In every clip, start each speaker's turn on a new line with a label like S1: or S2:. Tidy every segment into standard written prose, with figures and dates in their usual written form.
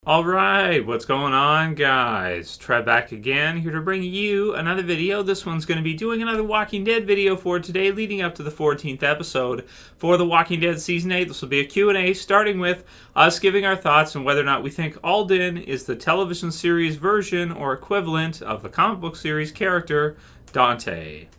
S1: Alright, what's going on, guys? Trev back again, here to bring you another video. This one's going to be doing another Walking Dead video for today, leading up to the 14th episode for The Walking Dead Season 8. This will be a Q&A, starting with us giving our thoughts on whether or not we think Alden is the television series version or equivalent of the comic book series character, Dante.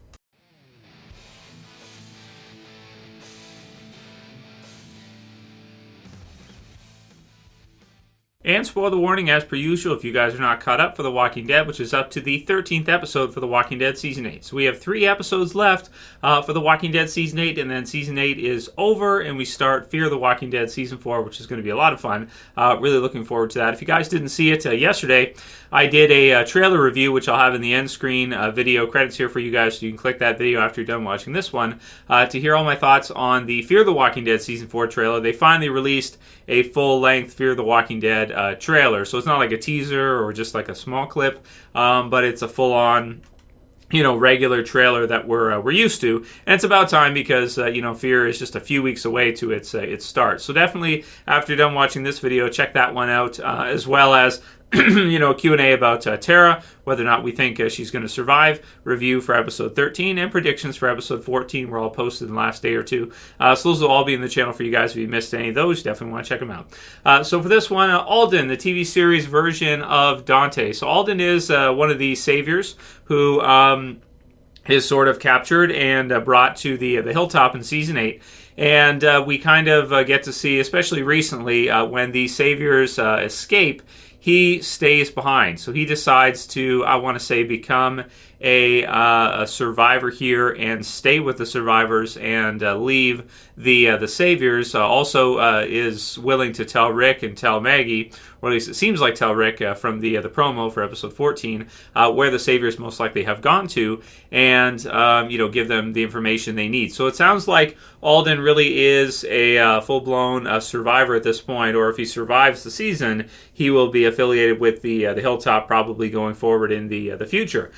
S1: And spoiler warning, as per usual, if you guys are not caught up for The Walking Dead, which is up to the 13th episode for The Walking Dead Season 8. So we have 3 episodes left for The Walking Dead Season 8, and then Season 8 is over, and we start Fear the Walking Dead Season 4, which is going to be a lot of fun. Really looking forward to that. If you guys didn't see it yesterday, I did a trailer review, which I'll have in the end screen video credits here for you guys, so you can click that video after you're done watching this one to hear all my thoughts on the Fear the Walking Dead Season 4 trailer. They finally released a full-length Fear the Walking Dead trailer, so it's not like a teaser or just like a small clip, but it's a full-on, regular trailer that we're used to, and it's about time because Fear is just a few weeks away to its start. So definitely, after you're done watching this video, check that one out, as well as Q&A about Tara, whether or not we think she's going to survive, review for episode 13, and predictions for episode 14 were all posted in the last day or two. So those will all be in the channel for you guys. If you missed any of those, you definitely want to check them out. So for this one, Alden, the TV series version of Dante. So Alden is one of the saviors who is sort of captured and brought to the hilltop in Season 8. And we kind of get to see, especially recently, when the saviors escape, he stays behind. So he decides to, I want to say, become a survivor here and stay with the survivors and leave the saviors. Also is willing to tell Rick and tell Maggie, or at least it seems like tell Rick from the promo for episode 14, where the saviors most likely have gone to, and give them the information they need. So it sounds like Alden really is a full-blown survivor at this point, or if he survives the season, he will be affiliated with the hilltop probably going forward in the future.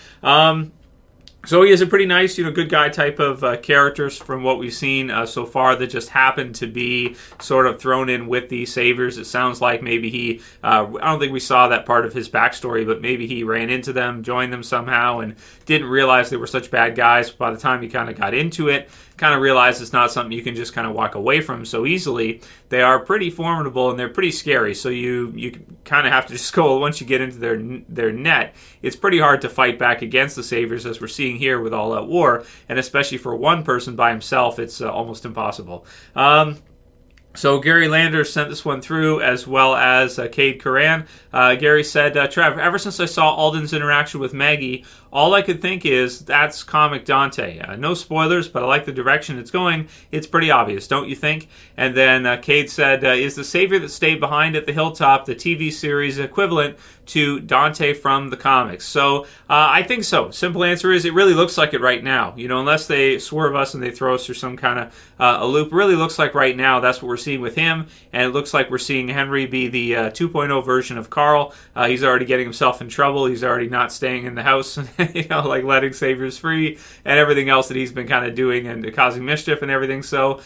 S1: So he is a pretty nice, good guy type of characters from what we've seen so far that just happened to be sort of thrown in with the saviors. It sounds like maybe he, I don't think we saw that part of his backstory, but maybe he ran into them, joined them somehow, and didn't realize they were such bad guys. By the time he kind of got into it, kind of realized it's not something you can just kind of walk away from so easily. They are pretty formidable and they're pretty scary, so you kind of have to just go, once you get into their net, it's pretty hard to fight back against the saviors, as we're seeing here with All Out War, and especially for one person by himself, it's almost impossible. So Gary Landers sent this one through, as well as CadeCurran. Gary said, Trev, ever since I saw Alden's interaction with Maggie, all I could think is, that's comic Dante. No spoilers, but I like the direction it's going. It's pretty obvious, don't you think? And then Cade said, is the savior that stayed behind at the hilltop the TV series equivalent to Dante from the comics? So I think so. Simple answer is, it really looks like it right now. Unless they swerve us and they throw us through some kind of a loop. It really looks like right now that's what we're seeing with him, and it looks like we're seeing Henry be the 2.0 version of Carl. He's already getting himself in trouble. He's already not staying in the house, like letting saviors free and everything else that he's been kind of doing and causing mischief and everything. So,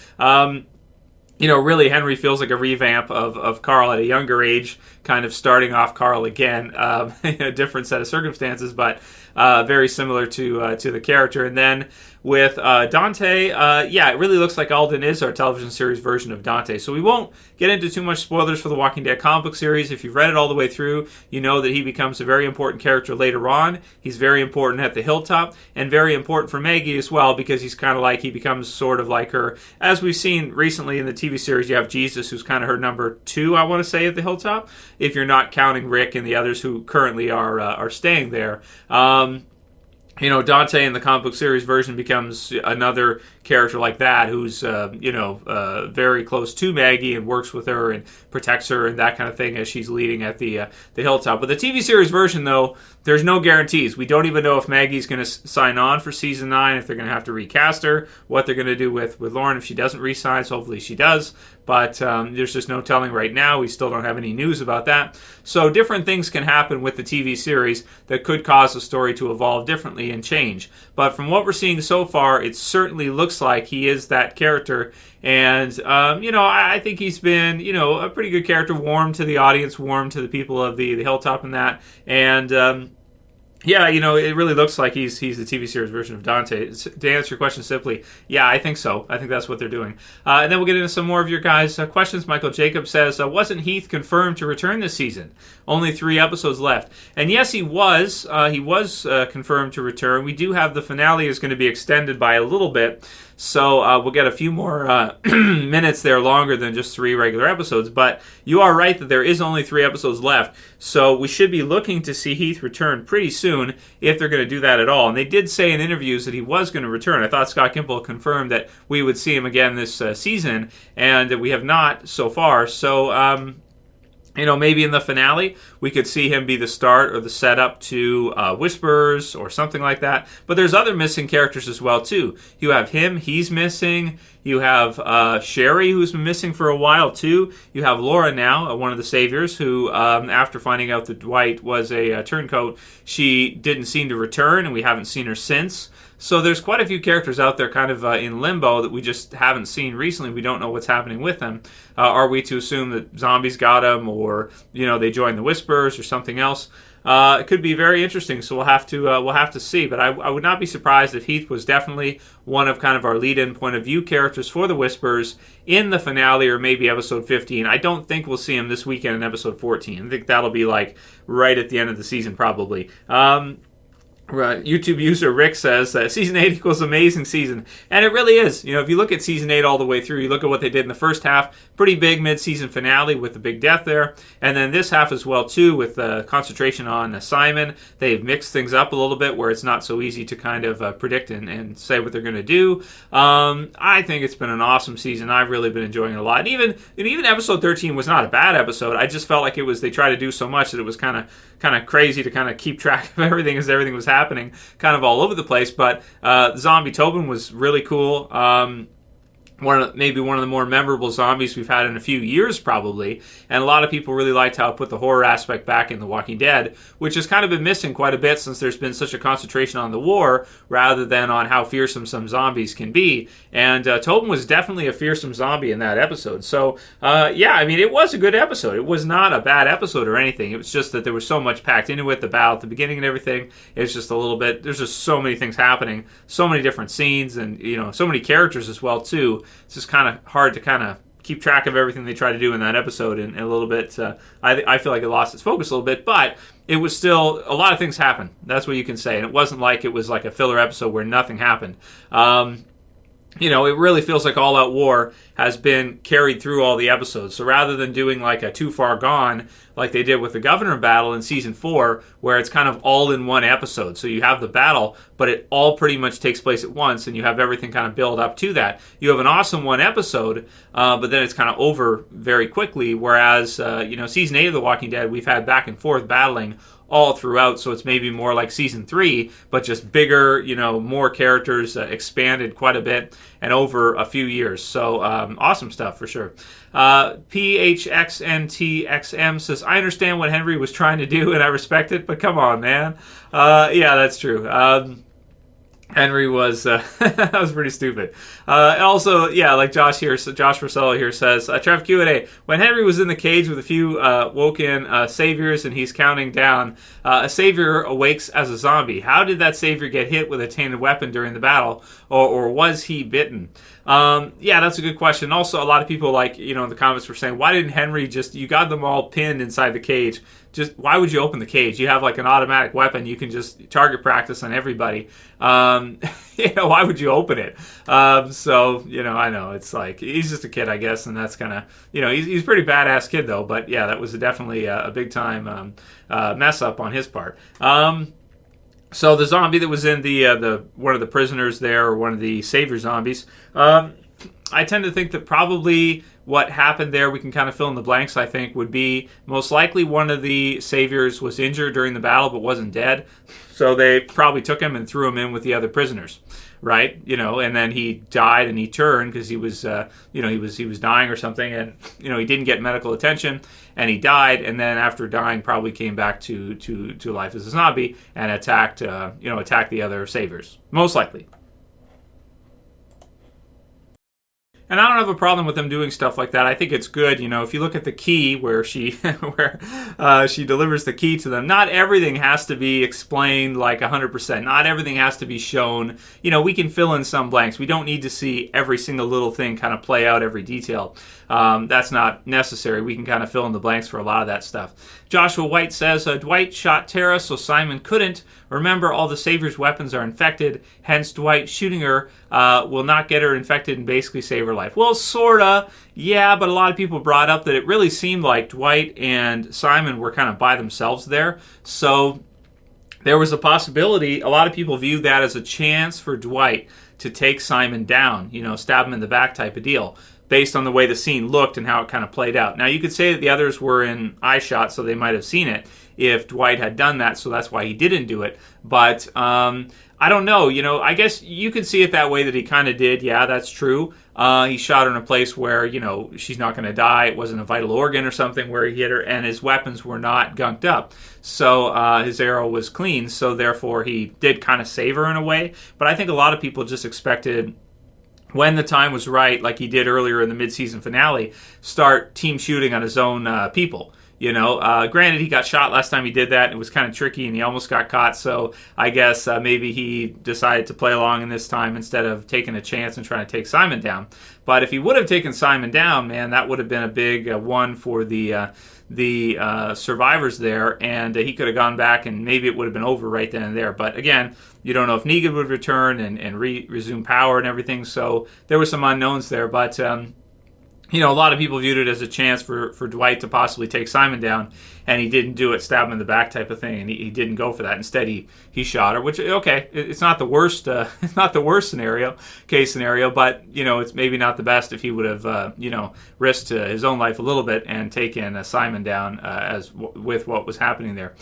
S1: really Henry feels like a revamp of Carl at a younger age, kind of starting off Carl again, a different set of circumstances, but very similar to the character. And then with Dante, it really looks like Alden is our television series version of Dante. So we won't get into too much spoilers for the Walking Dead comic book series. If you've read it all the way through, you know that he becomes a very important character later on. He's very important at the hilltop, and very important for Maggie as well, because he's kind of like, he becomes sort of like her. As we've seen recently in the TV series, you have Jesus, who's kind of her number 2, I want to say, at the hilltop, if you're not counting Rick and the others who currently are staying there. Dante in the comic book series version becomes another character like that who's, very close to Maggie and works with her and protects her and that kind of thing as she's leading at the hilltop. But the TV series version, though, there's no guarantees. We don't even know if Maggie's going to sign on for Season 9, if they're going to have to recast her, what they're going to do with Lauren if she doesn't re-sign, so hopefully she does. but there's just no telling right now. We still don't have any news about that. So different things can happen with the TV series that could cause the story to evolve differently and change. But from what we're seeing so far, it certainly looks like he is that character. And, I think he's been, a pretty good character, warm to the audience, warm to the people of the Hilltop and that. And, it really looks like he's the TV series version of Dante. To answer your question simply, yeah, I think so. I think that's what they're doing. And then we'll get into some more of your guys' questions. Michael Jacob says, wasn't Heath confirmed to return this season? Only 3 episodes left. And yes, he was. He was confirmed to return. We do have the finale is going to be extended by a little bit. So we'll get a few more minutes there longer than just 3 regular episodes. But you are right that there is only 3 episodes left. So we should be looking to see Heath return pretty soon if they're going to do that at all. And they did say in interviews that he was going to return. I thought Scott Gimple confirmed that we would see him again this season. And we have not so far. So... maybe in the finale, we could see him be the start or the setup to Whispers or something like that. But there's other missing characters as well, too. You have him, he's missing. You have Sherry, who's been missing for a while, too. You have Laura now, one of the saviors, who, after finding out that Dwight was a turncoat, she didn't seem to return, and we haven't seen her since. So there's quite a few characters out there kind of in limbo that we just haven't seen recently. We don't know what's happening with them. Are we to assume that zombies got them, or they joined the Whispers or something else? It could be very interesting. So we'll have to see. But I would not be surprised if Heath was definitely one of kind of our lead-in point of view characters for the Whispers in the finale or maybe episode 15. I don't think we'll see him this weekend in episode 14. I think that'll be like right at the end of the season probably. Right. YouTube user Rick says that Season 8 equals amazing season. And it really is. If you look at Season 8 all the way through, you look at what they did in the first half, pretty big mid-season finale with the big death there. And then this half as well, too, with the concentration on Simon. They've mixed things up a little bit where it's not so easy to kind of predict and say what they're going to do. I think it's been an awesome season. I've really been enjoying it a lot. And even episode 13 was not a bad episode. I just felt like they tried to do so much that it was kind of crazy to kind of keep track of everything as everything was happening kind of all over the place. But Zombie Tobin was really cool. Maybe one of the more memorable zombies we've had in a few years, probably. And a lot of people really liked how it put the horror aspect back in The Walking Dead, which has kind of been missing quite a bit since there's been such a concentration on the war rather than on how fearsome some zombies can be. And Tobin was definitely a fearsome zombie in that episode. So, it was a good episode. It was not a bad episode or anything. It was just that there was so much packed into it, the battle at the beginning and everything. It's just a little bit, there's just so many things happening, so many different scenes, and, so many characters as well, too. It's just kind of hard to kind of keep track of everything they try to do in that episode, and a little bit, I feel like it lost its focus a little bit, but it was still, a lot of things happened. That's what you can say, and it wasn't like it was like a filler episode where nothing happened. It really feels like All Out War has been carried through all the episodes. So rather than doing like a Too Far Gone, like they did with the Governor battle in Season 4, where it's kind of all in one episode. So you have the battle, but it all pretty much takes place at once, and you have everything kind of build up to that. You have an awesome one episode, but then it's kind of over very quickly, whereas, Season 8 of The Walking Dead, we've had back and forth battling all throughout, so it's maybe more like Season 3, but just bigger, more characters, expanded quite a bit, and over a few years. So, awesome stuff for sure. PHXNTXM says, I understand what Henry was trying to do, and I respect it, but come on, man. Yeah, that's true. Henry was that was pretty stupid. And also, like Josh Russello here says, Trev Q A, when Henry was in the cage with a few Woken saviors and he's counting down, a savior awakes as a zombie. How did that savior get hit with a tainted weapon during the battle, or was he bitten? That's a good question. Also, a lot of people in the comments were saying, why didn't Henry you got them all pinned inside the cage? Just why would you open the cage? You have like an automatic weapon. You can just target practice on everybody. Why would you open it? I know it's like he's just a kid, I guess, and that's kind of he's a pretty badass kid though. But yeah, that was definitely a big time mess up on his part. So the zombie that was in the one of the prisoners there, or one of the savior zombies, I tend to think that probably what happened there, we can kind of fill in the blanks, I think, would be most likely one of the saviors was injured during the battle but wasn't dead. So they probably took him and threw him in with the other prisoners. right? And then he died and he turned because he was, he was dying or something, and he didn't get medical attention and he died, and then after dying probably came back to life as a zombie and attacked the other saviors, most likely. And I don't have a problem with them doing stuff like that. I think it's good. If you look at the key where she she delivers the key to them, not everything has to be explained like 100%. Not everything has to be shown. We can fill in some blanks. We don't need to see every single little thing kind of play out, every detail. That's not necessary. We can kind of fill in the blanks for a lot of that stuff. Joshua White says, Dwight shot Tara so Simon couldn't. Remember, all the Savior's weapons are infected, hence Dwight shooting her will not get her infected and basically save her life. Well, sorta, yeah, but a lot of people brought up that it really seemed like Dwight and Simon were kind of by themselves there. So there was a possibility, a lot of people viewed that as a chance for Dwight to take Simon down, stab him in the back type of deal, based on the way the scene looked and how it kind of played out. Now, you could say that the others were in eye shot, so they might have seen it if Dwight had done that, so that's why he didn't do it. But I don't know. I guess you could see it that way, that he kind of did. Yeah, that's true. He shot her in a place where, she's not going to die. It wasn't a vital organ or something where he hit her, and his weapons were not gunked up. So his arrow was clean, so therefore he did kind of save her in a way. But I think a lot of people just expected, when the time was right, like he did earlier in the mid-season finale, start team shooting on his own people. Granted, he got shot last time he did that. It was kind of tricky, and he almost got caught. So I guess maybe he decided to play along in this time instead of taking a chance and trying to take Simon down. But if he would have taken Simon down, man, that would have been a big one for the survivors there, and he could have gone back, and maybe it would have been over right then and there. But again, you don't know if Negan would return and resume power and everything. So there were some unknowns there, but a lot of people viewed it as a chance for Dwight to possibly take Simon down, and he didn't do it, stab him in the back type of thing, and he didn't go for that. Instead, he shot her, which, okay, it's not the worst it's not the worst case scenario, but, it's maybe not the best if he would have, risked his own life a little bit and taken Simon down with what was happening there.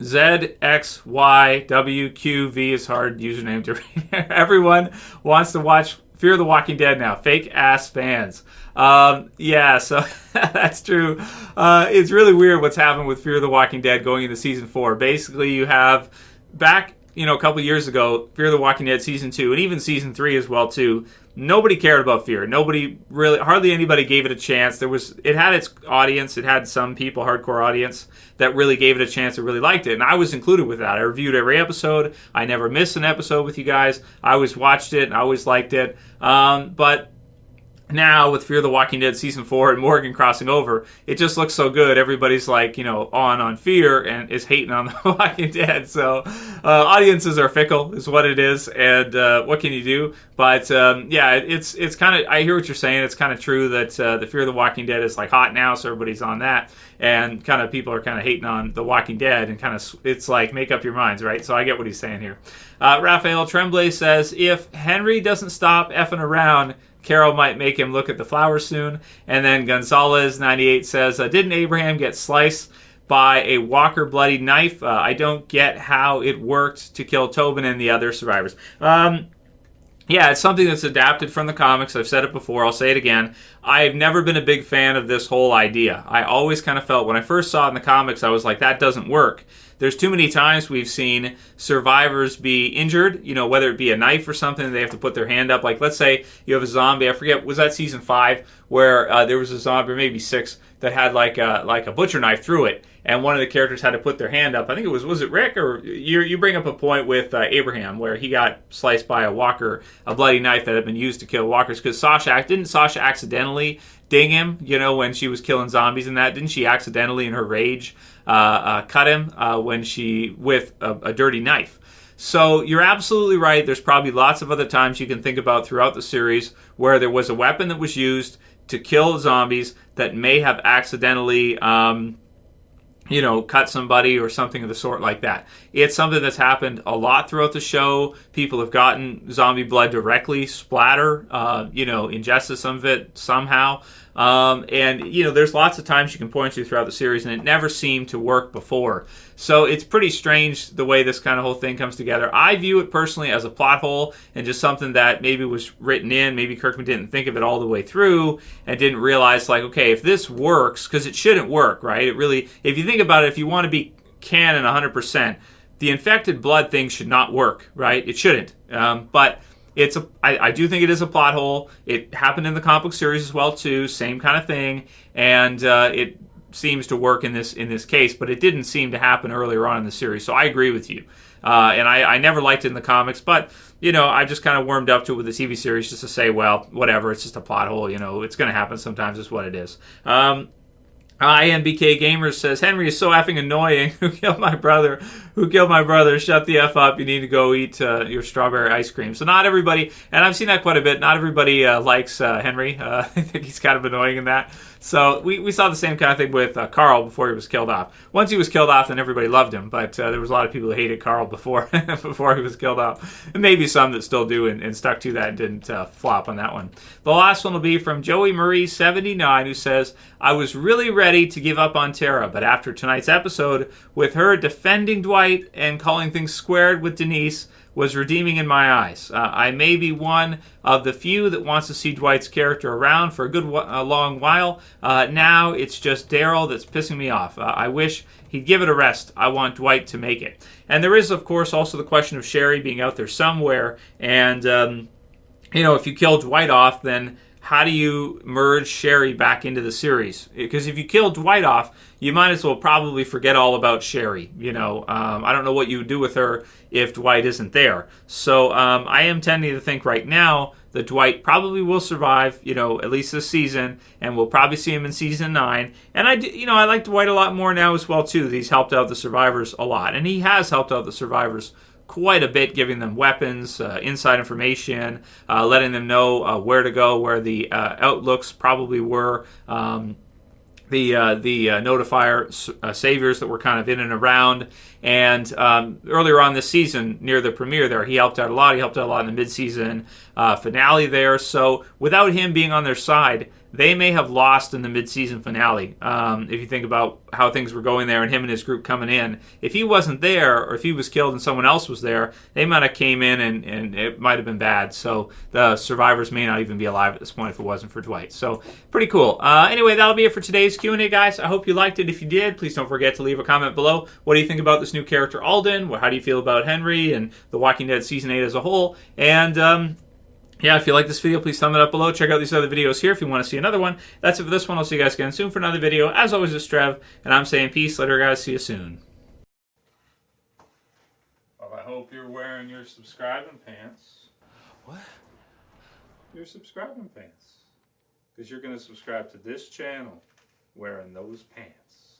S1: ZXYWQV is hard username to read. Everyone wants to watch Fear the Walking Dead now. Fake ass fans. Yeah, so that's true. It's really weird what's happened with Fear the Walking Dead going into season 4. Basically, you have back, a couple years ago, Fear the Walking Dead season 2, and even season 3 as well too. Nobody cared about Fear. Hardly anybody gave it a chance. It had its audience. It had some people, hardcore audience, that really gave it a chance and really liked it. And I was included with that. I reviewed every episode. I never missed an episode with you guys. I always watched it and I always liked it. But now with Fear the Walking Dead season 4 and Morgan crossing over, it just looks so good. Everybody's like, on Fear and is hating on The Walking Dead. So audiences are fickle is what it is, and what can you do? But yeah, it's kind of, I hear what you're saying. It's kind of true that the Fear the Walking Dead is like hot now, so everybody's on that, and kind of people are kind of hating on The Walking Dead, and kind of, it's like, make up your minds, right? So I get what he's saying here. Raphael Tremblay says, if Henry doesn't stop effing around, Carol might make him look at the flowers soon. And then Gonzalez 98 says, didn't Abraham get sliced by a Walker bloody knife? I don't get how it worked to kill Tobin and the other survivors. Yeah, it's something that's adapted from the comics. I've said it before. I'll say it again. I've never been a big fan of this whole idea. I always kind of felt, when I first saw it in the comics, I was like, that doesn't work. There's too many times we've seen survivors be injured, whether it be a knife or something, they have to put their hand up. Like, let's say you have a zombie, I forget, was that season 5, where there was a zombie, or maybe 6, that had like a butcher knife through it, and one of the characters had to put their hand up. I think it was it Rick? Or you bring up a point with Abraham, where he got sliced by a walker, a bloody knife that had been used to kill walkers, because didn't Sasha accidentally ding him, when she was killing zombies and that? Didn't she accidentally, in her rage, cut him with a dirty knife? So you're absolutely right. There's probably lots of other times you can think about throughout the series where there was a weapon that was used to kill zombies that may have accidentally cut somebody or something of the sort like that. It's something that's happened a lot throughout the show. People have gotten zombie blood directly, splatter, ingested some of it somehow. And, you know, there's lots of times you can point to throughout the series, and it never seemed to work before. So it's pretty strange the way this kind of whole thing comes together. I view it personally as a plot hole and just something that maybe was written in. Maybe Kirkman didn't think of it all the way through and didn't realize, like, okay, if this works, because it shouldn't work, right? It really, if you think about it, if you want to be canon 100%, the infected blood thing should not work, right? It shouldn't. But I do think it is a plot hole. It happened in the comic book series as well too, same kind of thing, and it seems to work in this case. But it didn't seem to happen earlier on in the series. So I agree with you, and I never liked it in the comics, but you know, I just kind of warmed up to it with the TV series just to say, well, whatever, it's just a plot hole. You know, it's going to happen sometimes. It's what it is. INBK Gamer says, Henry is so effing annoying. Who killed my brother? Who killed my brother? Shut the F up. You need to go eat your strawberry ice cream. So not everybody, and I've seen that quite a bit, not everybody likes Henry. I think he's kind of annoying in that. So we saw the same kind of thing with Carl before he was killed off. Once he was killed off, then everybody loved him. But there was a lot of people who hated Carl before before he was killed off. And maybe some that still do and stuck to that and didn't flop on that one. The last one will be from Joey Marie 79, who says, I was really ready to give up on Tara, but after tonight's episode, with her defending Dwight and calling things squared with Denise, was redeeming in my eyes. I may be one of the few that wants to see Dwight's character around for a good long while. Now it's just Daryl that's pissing me off. I wish he'd give it a rest. I want Dwight to make it. And there is, of course, also the question of Sherry being out there somewhere. And, you know, if you kill Dwight off, then how do you merge Sherry back into the series? Because if you kill Dwight off, you might as well probably forget all about Sherry. You know, I don't know what you would do with her if Dwight isn't there. So I am tending to think right now that Dwight probably will survive, you know, at least this season, and we'll probably see him in season 9. And I like Dwight a lot more now as well too. He's helped out the survivors a lot, and he has helped out the survivors quite a bit, giving them weapons, inside information, letting them know where to go, where the outlooks probably were, the notifier saviors that were kind of in and around. And earlier on this season, near the premiere there, he helped out a lot. He helped out a lot in the mid-season finale there. So without him being on their side, they may have lost in the mid-season finale. If you think about how things were going there and him and his group coming in. If he wasn't there, or if he was killed and someone else was there, they might have came in and it might have been bad. So the survivors may not even be alive at this point if it wasn't for Dwight. So pretty cool. Anyway, that'll be it for today's Q&A, guys. I hope you liked it. If you did, please don't forget to leave a comment below. What do you think about this new character, Alden? How do you feel about Henry and The Walking Dead Season 8 as a whole? And yeah, if you like this video, please thumb it up below. Check out these other videos here if you want to see another one. That's it for this one. I'll see you guys again soon for another video. As always, it's Trev, and I'm saying peace. Later, guys. See you soon. Well, I hope you're wearing your subscribing pants. What? Your subscribing pants. Because you're going to subscribe to this channel wearing those pants.